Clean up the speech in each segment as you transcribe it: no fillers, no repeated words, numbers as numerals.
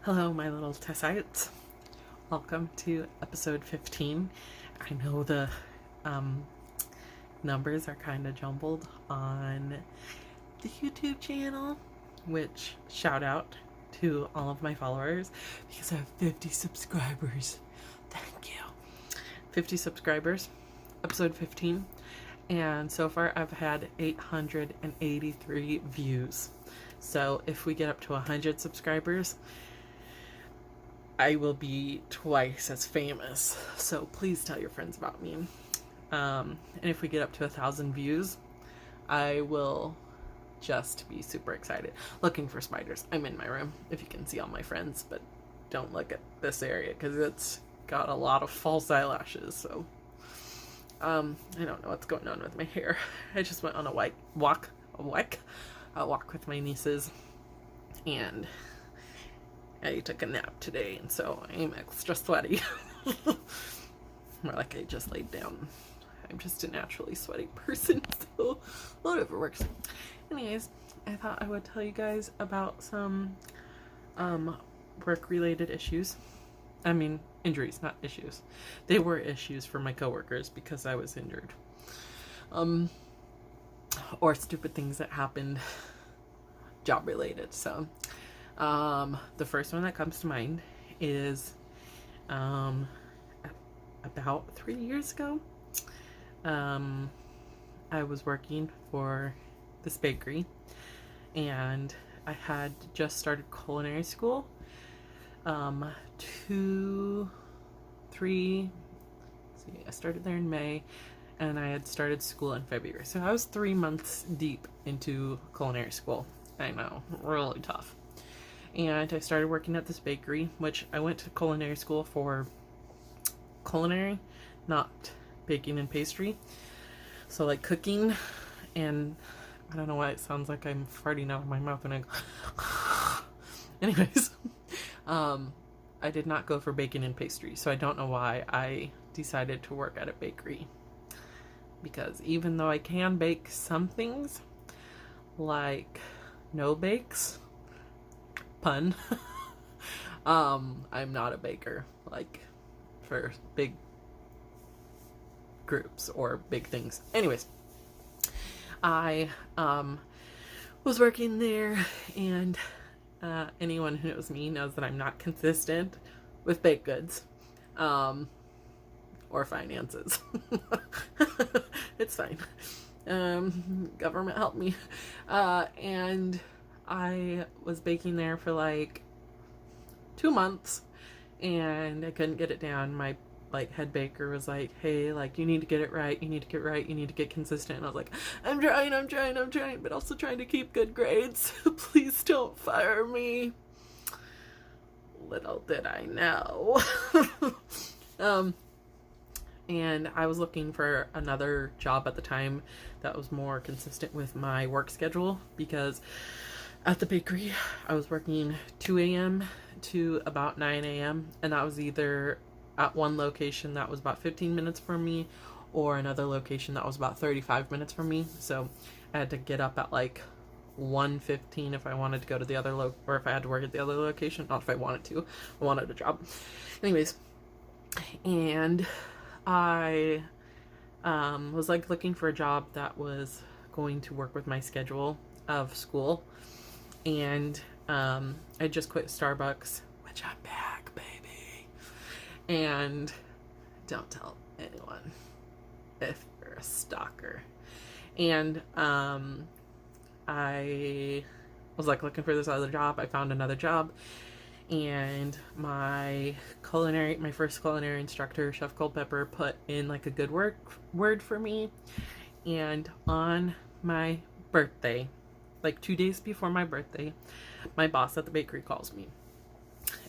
Hello, my little Tessites. Welcome to episode 15. I know the numbers are kind of jumbled on the YouTube channel, which shout out to all of my followers because I have 50 subscribers. Thank you. 50 subscribers, episode 15. And so far I've had 883 views. So if we get up to 100 subscribers, I will be twice as famous. So please tell your friends about me. And if we get up to 1,000 views, I will just be super excited. Looking for spiders. I'm in my room, if you can see all my friends, but don't look at this area because it's got a lot of false eyelashes. So I don't know what's going on with my hair. I just went on a walk with my nieces, and I took a nap today, and so I'm extra sweaty. More like I just laid down. I'm just a naturally sweaty person, so whatever works. Anyways, I thought I would tell you guys about some work-related issues. I mean, injuries, not issues. They were issues for my coworkers because I was injured. Or stupid things that happened job-related. So the first one that comes to mind is about 3 years ago. I was working for this bakery, and I had just started culinary school. I started there in May, and I had started school in February. So I was 3 months deep into culinary school. I know, really tough. And I started working at this bakery, which I went to culinary school for culinary, not baking and pastry. So like cooking, and I don't know why it sounds like I'm farting out of my mouth when I anyways, I did not go for baking and pastry, so I don't know why I decided to work at a bakery. Because even though I can bake some things, like no bakes, pun, I'm not a baker, like for big groups or big things. Anyways, I was working there, and anyone who knows me knows that I'm not consistent with baked goods or finances. It's fine. Government help me. And I was baking there for like 2 months, and I couldn't get it down. My head baker was like, hey, you need to get it right, you need to get consistent. And I was like, I'm trying, but also trying to keep good grades. Please don't fire me. Little did I know. And I was looking for another job at the time that was more consistent with my work schedule, because at the bakery I was working 2 a.m. to about 9 a.m. and that was either at one location that was about 15 minutes from me, or another location that was about 35 minutes from me. So I had to get up at 1:15 if I wanted to go to the other or if I had to work at the other location. Not if I wanted to. I wanted a job. Anyways, and I was looking for a job that was going to work with my schedule of school, and I just quit Starbucks, which I'm back, baby. And don't tell anyone if you're a stalker. And I was looking for this other job. I found another job, and my first culinary instructor, Chef Culpepper, put in a good word for me. And on my birthday, 2 days before my birthday, my boss at the bakery calls me.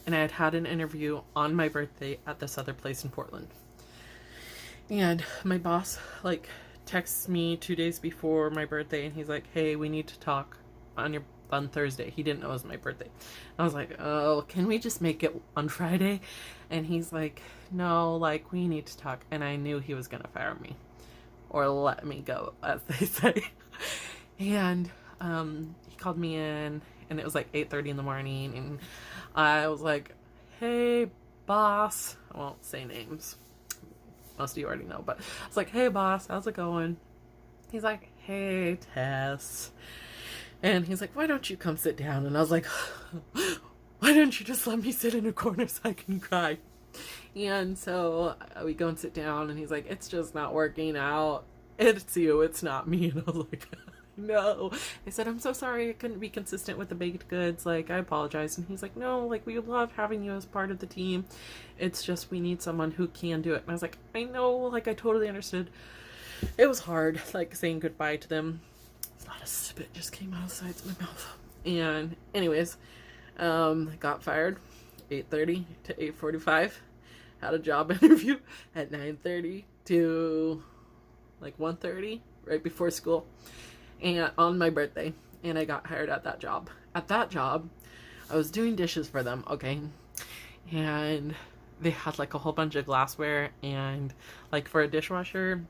And I had an interview on my birthday at this other place in Portland. And my boss, texts me 2 days before my birthday, and he's like, hey, we need to talk on Thursday. He didn't know it was my birthday. I was like, oh, can we just make it on Friday? And he's like, no, we need to talk. And I knew he was going to fire me. Or let me go, as they say. And he called me in, and it was like 8:30 in the morning, and I was like, hey, boss. I won't say names. Most of you already know, but I was like, hey, boss, how's it going? He's like, hey, Tess. And he's like, why don't you come sit down? And I was like, why don't you just let me sit in a corner so I can cry? And so we go and sit down, and he's like, it's just not working out. It's you, it's not me. And I was like, no. I said, I'm so sorry I couldn't be consistent with the baked goods. Like, I apologize. And he's like, no, like, we love having you as part of the team. It's just we need someone who can do it. And I was like, I know, like, I totally understood. It was hard, like, saying goodbye to them. A lot of spit just came out of the sides of my mouth. And anyways, got fired 8:30 to 8:45. Had a job interview at 9:30 to like 1:30, right before school, and on my birthday, and I got hired at that job. At that job, I was doing dishes for them, okay, and they had like a whole bunch of glassware, and like for a dishwasher,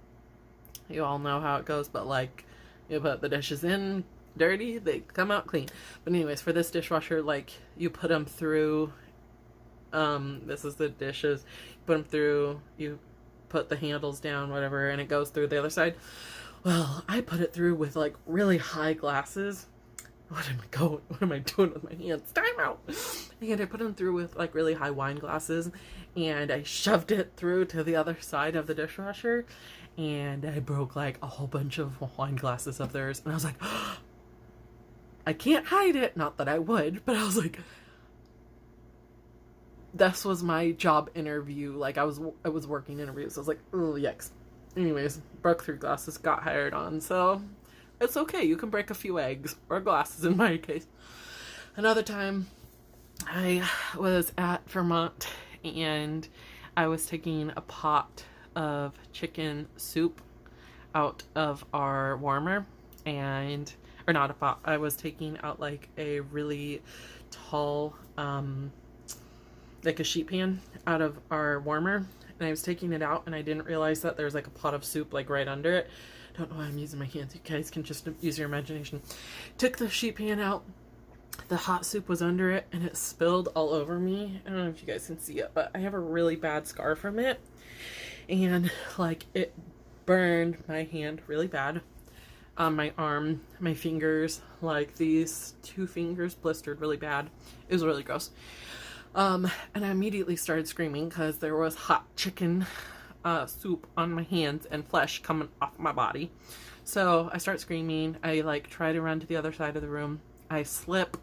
you all know how it goes, but like you put the dishes in dirty, they come out clean. But anyways, for this dishwasher, like you put them through, this is the dishes, you put them through, you put the handles down, whatever, and it goes through the other side. Well, I put it through with like really high glasses. What am I doing with my hands? Time out. And I put them through with like really high wine glasses, and I shoved it through to the other side of the dishwasher, and I broke like a whole bunch of wine glasses of theirs. And I was like, I can't hide it. Not that I would, but I was like, this was my job interview. Like I was working interviews. So I was like, oh, yikes. Anyways, broke 3 glasses, got hired on. So it's okay. You can break a few eggs or glasses in my case. Another time I was at Vermont, and I was taking a pot of chicken soup out of our warmer, or not a pot. I was taking out like a really tall, like a sheet pan out of our warmer, and I was taking it out, and I didn't realize that there's like a pot of soup like right under it. Don't know why I'm using my hands. You guys can just use your imagination. Took the sheet pan out. The hot soup was under it, and it spilled all over me. I don't know if you guys can see it, but I have a really bad scar from it, and like it burned my hand really bad. On my arm, my fingers, like these 2 fingers blistered really bad. It was really gross. And I immediately started screaming because there was hot chicken soup on my hands and flesh coming off my body. So I start screaming. I like try to run to the other side of the room. I slip,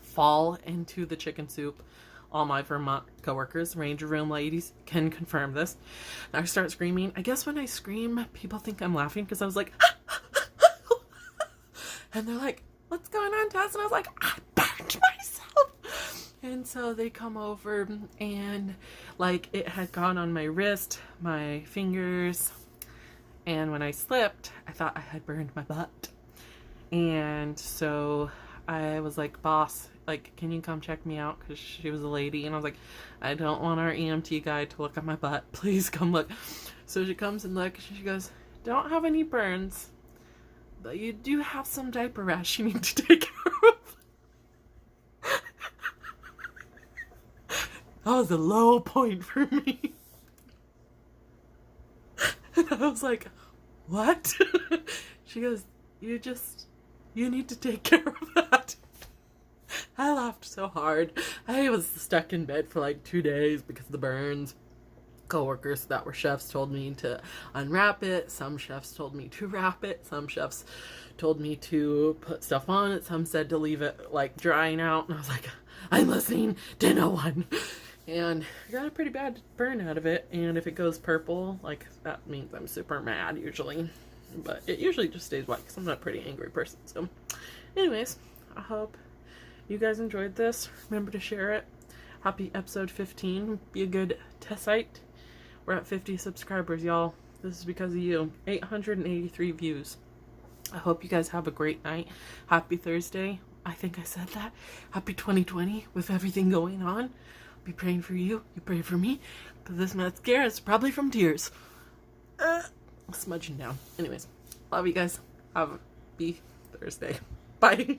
fall into the chicken soup. All my Vermont coworkers, Ranger Room ladies, can confirm this. And I start screaming. I guess when I scream, people think I'm laughing because I was like, and they're like, what's going on, Tess? And I was like, I burned myself. And so they come over, and like it had gone on my wrist, my fingers, and when I slipped, I thought I had burned my butt. And so I was like, boss, like, can you come check me out? Because she was a lady, and I was like, I don't want our EMT guy to look at my butt. Please come look. So she comes and looks, and she goes, don't have any burns, but you do have some diaper rash you need to take care of. That was a low point for me. And I was like, what? She goes, you need to take care of that. I laughed so hard. I was stuck in bed for like 2 days because of the burns. Coworkers that were chefs told me to unwrap it. Some chefs told me to wrap it. Some chefs told me to put stuff on it. Some said to leave it like drying out. And I was like, I'm listening to no one. And I got a pretty bad burn out of it. And if it goes purple, like that means I'm super mad usually. But it usually just stays white because I'm not a pretty angry person. So anyways, I hope you guys enjoyed this. Remember to share it. Happy episode 15. Be a good Tessite. We're at 50 subscribers, y'all. This is because of you. 883 views. I hope you guys have a great night. Happy Thursday. I think I said that. Happy 2020 with everything going on. Be praying for you. You pray for me. Because this mascara is probably from tears. Smudging down. Anyways, love you guys. Have a Thursday. Bye.